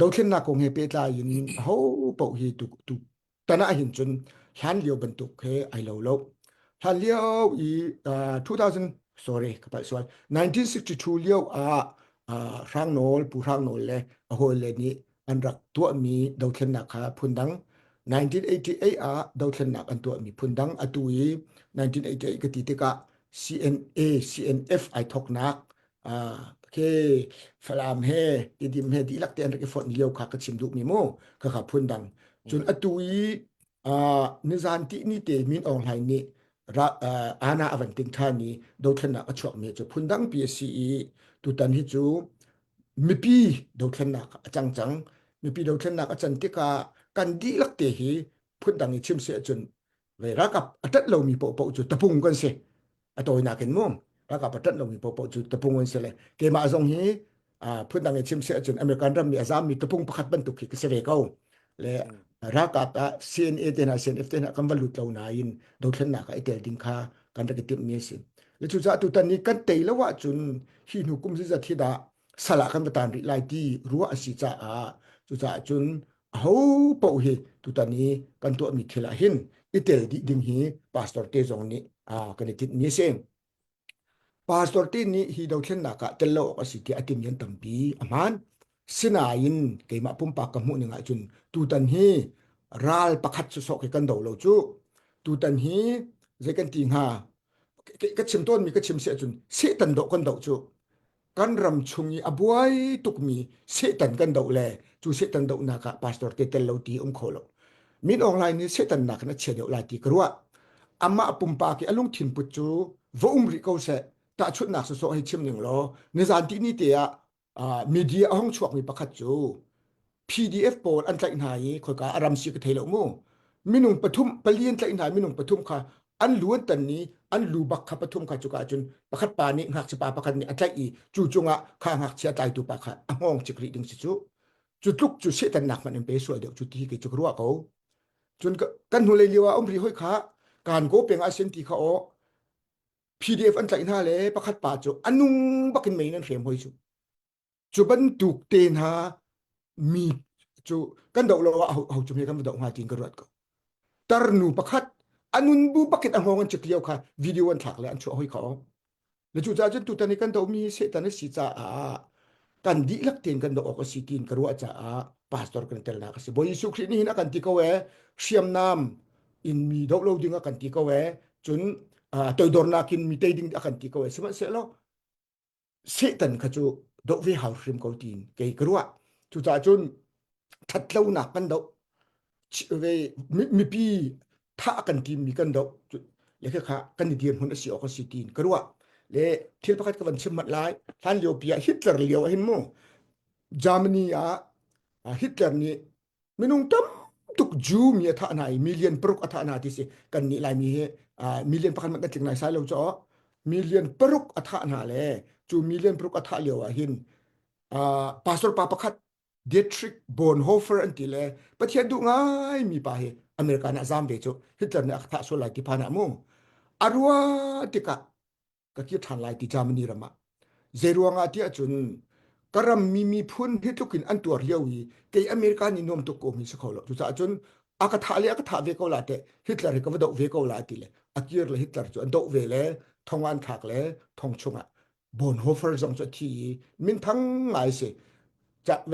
ดาวเทียนนักคงเฮเปตลายยินเขาปกฮีตุตอนนั้นเห็นจนฮันเลียวบรรทุกเฮไอโลโลฮันเลียว2000 sorry กับไปส่วน1962เลียวร่างโนลปูร่างโนลเลยโฮเลนี้อันรักตัวมีดาวเทียนนักพุนดัง1988ดาวเทียนนักอันตัวมีพุนดังอตุย1988ก็ติดกับ CNA CNF ไอทอกนักโอเคฟลามเฮดิมเฮดีลักเตียนรักฟอนเลียวขากระชิมดุมีโมก็ขับพุนดังจนอตุยนิซานตินี่เตมินออนไลน์นี่อาณาอวันติงท่านี้ดาวเทียนนักอชวกเมจพุนดัง PSCE ตุตันฮิจูมีปีดาวเทียนนักจังมีปีดาวเทียนนักจันติกากันดีลักเตหีพุนดังอิชิมเสียจนเวลากับอัตเรามีโปะจุดตะพุงกันเสียอตัวนักเห็นมั้งแล้วกับอัตเรามีโปะจุดตะพุงกันเสียเลยเกมาทรงฮีพุนดังอิชิมเสียจนอเมริกันรำมีอาซามีตะพุงประคัดบรรทุกขี้เสียเขาเลยรักกับ CNA เดน่า CNF เดน่าคำว่าลุดเราหนายินดาวเทียนนักไอเดลดิงค่ากันตะกิติมีสิแล้วจุดจ้าตุตันนี้กันเตยแล้วว่าจนหินุกุมซิจะที่ดาสละกันประทานริไลที่รัวอสิจ้าจุดจ้าจนเขาปะเหตุตอนนี้กันตัวมีเทลาหินอิเตลดิดิงฮีพาสตอร์เตจงนี้กันติดนี้เองพาสตอร์เตนี้ฮีดาวเทียนนักเตลโลกสิที่อติมยันตัมปีอามันสินายินเกมาปุ่มปากกมุนึงจุนตุตันฮีรัลประคัดสุสกกันดาวโลจูตุตันฮีเจกันติงฮาก็ชิมต้นมีก็ชิมเสียจุนเสตันดอกกันดาวจูกันรำชุงอบัวตุกมีเสตันกันดาวแลจูเสตันดาวนักพาสตอร์เตเตลโลตีโคโลมินออนไลน์นี่เสตันนักนะเชียเดียวลายตีกรัวอามาปุ่มปากอลุงถิ่นปุจจูวงริโกเสตาชุดนักสุสให้ชิมหนึ่งโลในสานที่นี่เตียมีเดียห้องช่วงมีประคัดจู PDF โปรอันใจหายคอยกาอารามสิกเทลมูมินุงปทุมปเลียนใจหายมินุงปทุมค่ะอันล้วนตันนี้อันลูบักขับปทุมค่ะจุกาจุนประคัดปานี้หักสปาประคัดนี้อันใจอีจูจงะข้างหักเชียใจตัวปากค่ะห้องจิกรีดึงสิจูจุดลุกจุดเสตันหนักมันเป็นเปสวยเดียวจุดที่กิจกรัวเขาจนกันหัวเลยเรียกว่าอมรีห้อยขาการโกเป็นอาเซนติเขาPDF อันใจหน้าเลยประคัดปาจูอันนุ่งบักกินไม่นั่นเขียมห้อยจูจุบันตุกเตนหามีจูกันดอกเราเอาจุดนี้กันดอกหาจริงกระดัดก็ตรนูประคัดอันนุนบูปักเก็ตอันหงกันจุดเดียวค่ะวิดีโออันถักเลยอันช่วยให้เขาแล้วจู่จ้าจนตุตันนี้กันดอกมีเสตันนี้สิจ้ากันดีลักเตียนกันดอกออกสิกินกระวัจ้าพาสตอร์กันเตลนักสิบอยสุขนี่นะกันที่เขาเวเชียมน้ำอินมีดอกเราดึงกันที่เขาเวจนตัวดอร์นักินมีเตยดึงกันที่เขาเวสมัยเสร็จแล้วเสตันขจูดอกเวหาวฟิมเขาตีนเกยกระวจู่จ้าจนทัดเล่าหนักกันดอกเวมีปีท่ากันทีมีกันดอกเล็กค่ะกันดีเดียนคนเสียออกสิตีนกระวเลที่ประกาศกันชิมมัดไล่ท่านเลียวปีฮิตเลอร์เลียวเห็นมั้งจามนีฮิตเลอร์นี่มินุงตั้มตุกจูมีท่าไหนมิลเลียนปรุกท่าไหนที่สิกันนี่ลายมีมิลเลียนประกันมันกันถึงไหนสายเราจ่อมิลเลียนปรุกท่าไหนเลยจูมิลเลียนปรุกท่าเลียวหินพาสตอร์ปาประคัดเดทริกบอนโฮเฟอร์อันที่เลยประเทศดูง่ายมีไปอเมริกันอาซามเบจูฮิตเลอร์เนี่ยท่าส่วนไหนที่พานามุ่งอรัวติกะก็คิดทันไลที่จามนีรามาเจรวงอาทิตย์จนกระมีพุ่นที่ทุกินอันตัวเรียวอีเกย์อเมริกันนินมตุกโกมิสเขาหรอกจุดจนอากาศเลยอากาศเวกเอาละเตฮิตเลอร์ก็ไม่ดอกเวกเอาละทีเลยอากิร์เลยฮิตเลอร์จนดอกเวเลยทองวันถักเลยทองชงอ่ะบอนโฮเฟอร์จงจุดที่มินทั้งไงสิจะไป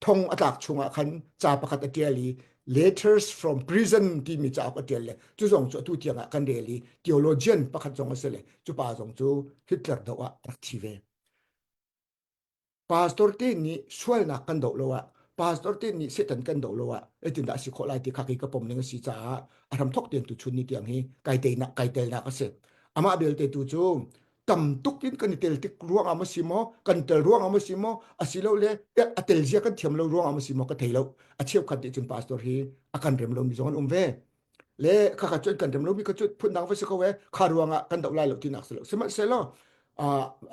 ทองอัตลักชงอ่ะคันจ่าประคัตเตียลี letters from prison ที่มีจากอัตเลจุดส่งจุดทุที่งกันเดลี theologian ประคัตจงเสเลยจุดป่าส่งจุดฮิตเลอร์ดอกอักทีเวพาสตอร์เตนี่ช่วยนักกันดอกเลวะพาสตอร์เตนี่เสตันกันดอกเลวะตินดาสิโคไลที่ขักอีกระผมนึงสิจ้าอารมณ์ทกเตียนตุชุนนี่เตียงฮีไกเตนักไกเตลนักเสพอามาเบลเตตุจูตำตุกินกันเตลติกร่วงอามาซิโมกันเตลร่วงอามาซิโมอาศิโลเลอเตลเจียกันเทียมเราร่วงอามาซิโมก็เทลอาเชียวขัดจุนพาสตอร์ฮีอากันเรมเรามีจงอันเวเลข้าขจุดกันเรมเรามีขจุดพุ่นดังไฟสกเวขาร่วงกันดอกไล่เราที่นักสลสมัยเซล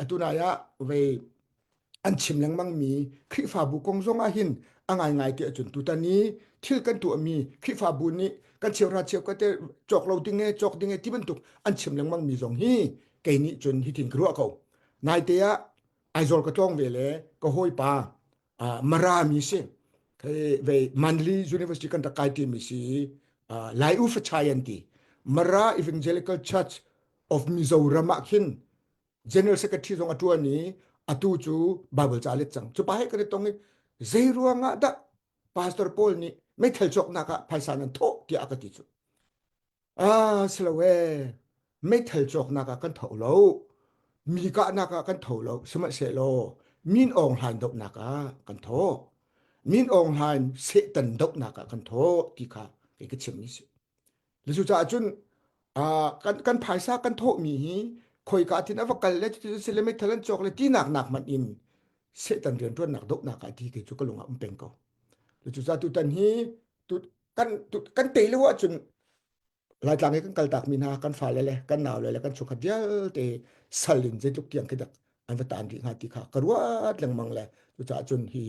ตุนายะเวอันชิมลังมังมีคริฟาบุกงซงอาหินอ่างไงเตจุนตุตานี้ที่กันตัวมีคริฟาบุนี้กันเชียวราเชียวก็เตจอกเราดิ้งเงจอกดิ้งเงที่บรรทุกอันชิมลังมังมีซงฮีเกนี้จนที่ทิ้งกรัวเขานายเตียไอโซลก็ต้องเวเลก็ห้อยปา mara mi se cái về Manly University kan ta kai ti mi si lai u fa chayan ti Mara Evangelical Church of Mizoram khin General Secretary zong atua ni atu chu Bible chalet chang chu pa he kare tong zai ruanga da Pastor Paul ni mai thel chok na ka phaisan an tho ti akati chu slawe mai thel chok na ka kan tho lo mi ka na ka kan tho lo sma se lo min ong han dok na ka kan tho min ong han se tan dok na ka kan tho ti kha cái chim ni li chu cha chun kan phaisa kan tho mi hi khoi ka tin avakal le chu se le mai thalan chok le ti nak man in se tan rian tuan nak dok na ka ti ke chu ka lunga peng ko li chu cha tu tan hi tu kan te le wa chun lai tlang kan kal tak min ha kan fa le kan naw le kan chu kha dia te salin je tuk tiang ke dak an va tan ri nga ti kha karwat lang mang le chu cha chun hi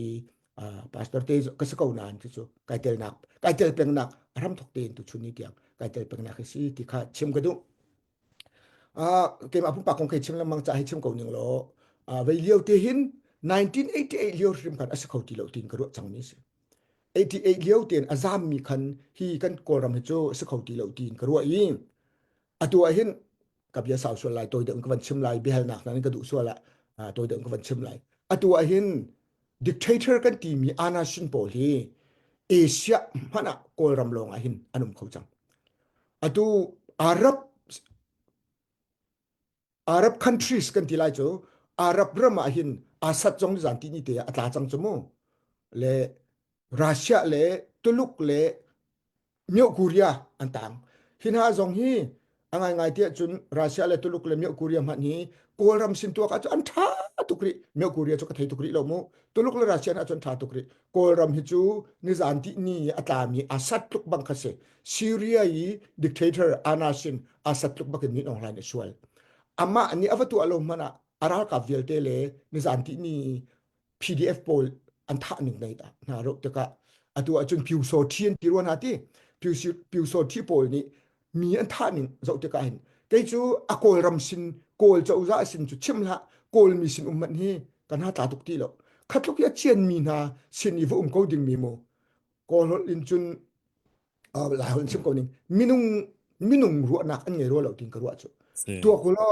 pastor te ka sa ko nan chu kai tel peng nak ram thok ten tu chuni tiang kai tel peng nak si ti kha chim ka du ke ma pu pa kong kai chim lam mang cha hi chim ko ning lo ve liu te hin 1988 liu rim kan asa ko ti lo tin ka ro chang ni se 88 liu ten azam mi khan hi kan ko ram hi chu asa ko ti lo tin ka ro i atua hin kapya saw so lai toy de kan chim lai behel nak nan ka du so la toy de kan chim lai atua hin dictator kan ti mi ana shin pol hi Asia mana kol ram long ahin anum khau chang atu Arab countries kan ti lai cho Arab ram ahin asat jong zan ti ni te atla chang chomo le Russia le tuluk le Myo Korea antang hin ha jong hi angai ngai ti chun Russia le tuluk le Myo Korea ma ni kol ram sin tu ka an tha tukri Myo Korea cho ka thei tukri lo mo tuluk le Russia na chon tha tukri kol ram hi chu ni zan ti ni atami asat tuk bang khase Syria yi dictator anasin asat tuk bak ni ong lan swal ama ni avatu alo mana aral ka velte le ni zan ti ni PDF poll an tha ning nei ta na ro te ka atu achun piu so thien ti ron ati piu so thi poll ni mi an tha ning zo te ka hin ke chu akol ram sin kol chau za sin chu chim la kol mi sin man hi kan ha ta tuk ti lo khatluk ya chen mi na sin i vu ko ding mi mo kol in chun la hon chim ko ning minung ru nak an nge ro lo ting ka ru chu tua ko lo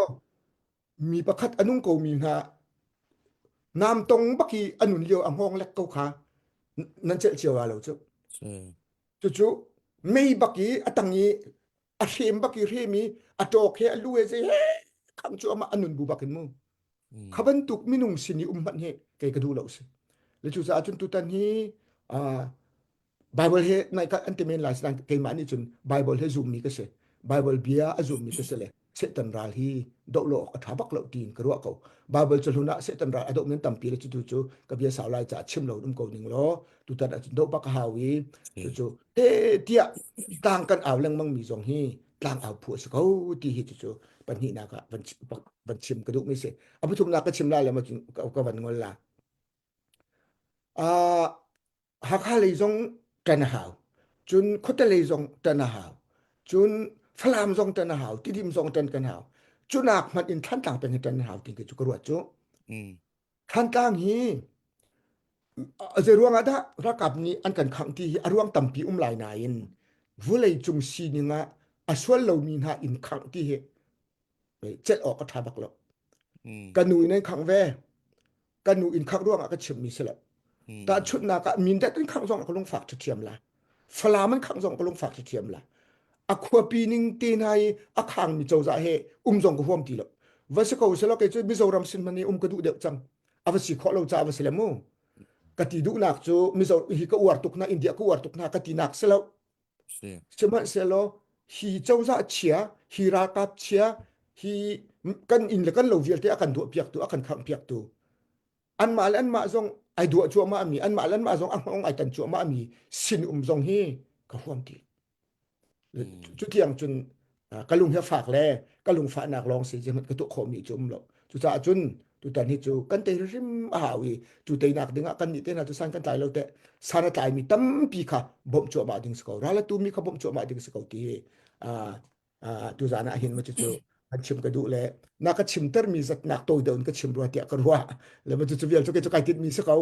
mi pakhat anung ko mi na nam tong baki anun liu ang hong lek ko kha nan chel chiwa lo chu chu mei baki atangi a hem baki remi atok he alu e je kham chu ama anun bu bakin mu khaban tuk minung sini man he ke ka du lo se le chu sa chun tu tan hi Bible he nai ka antimen la sang ke mani chun Bible he zoom mi ka se Bible bia azum mi ka se le se tan ral hi do lo ka thabak lo tin ka ro ko Bible chuluna se tan ral adok nen tampi le chu chu ka bia sa lai cha chim lo dum ko ning lo tu ta do ba ka hawi chu te tia tang kan aw leng mang mi jong hi tang aw phu se ko ti hi chu pan hi na ka ban chim ka du mi se abu thum na ka chim la le ma ka ban ngol la hakha le jong tan hao chun khote le jong tan hao chun phlam jong tan hao ti dim jong tan kan hao chunak mat in than tang pen tan hao ti ke chu ko ru chu than tang hi je ruang ada rakap ni an kan khang ti hi aruang tampi lai na in vulei chung si ni nga aswal lo mi na in khang ti he chet ok ka thabak lo kanu in khang ve kanu in khak ruang ka chim mi sela ta chut na ka min da tin khang jong ko long fak thiam la phla man khang jong ko long fak thiam la a khua pi ning ti nai a khang mi chau za he jong ko hom ti lo vasa ko selo ke chu Mizoram sin mani ka du de chang avasi kho lo cha avasi lemu ka ti du nak chu Mizo hi ka war tuk na India ko war tuk na ka ti nak selo sema selo hi chau za chia hi ra kap chia hi kan in le kan lo vial te akan du piak tu akan khang piak tu an ma zong ai du chu ma mi an ma zong ang ai tan chu ma mi sin zong hi ka hom ti chu tiang chun kalung he fak le kalung fa nak long si jemat ka tu kho mi chum lo chu cha chun tu tan hi chu kan te rim a hawi chu te nak dinga kan ni te na tu san kan tai lo te sana tai mi tam pi kha bom chu ma ding sko ra la tu mi kha bom chu ma ding sko ti tu zana hin ma chu an chim ka du le na ka chim ter mi zat nak to don ka chim ro ti ka ro le ma chu vial chu ke chu kai tit mi se ko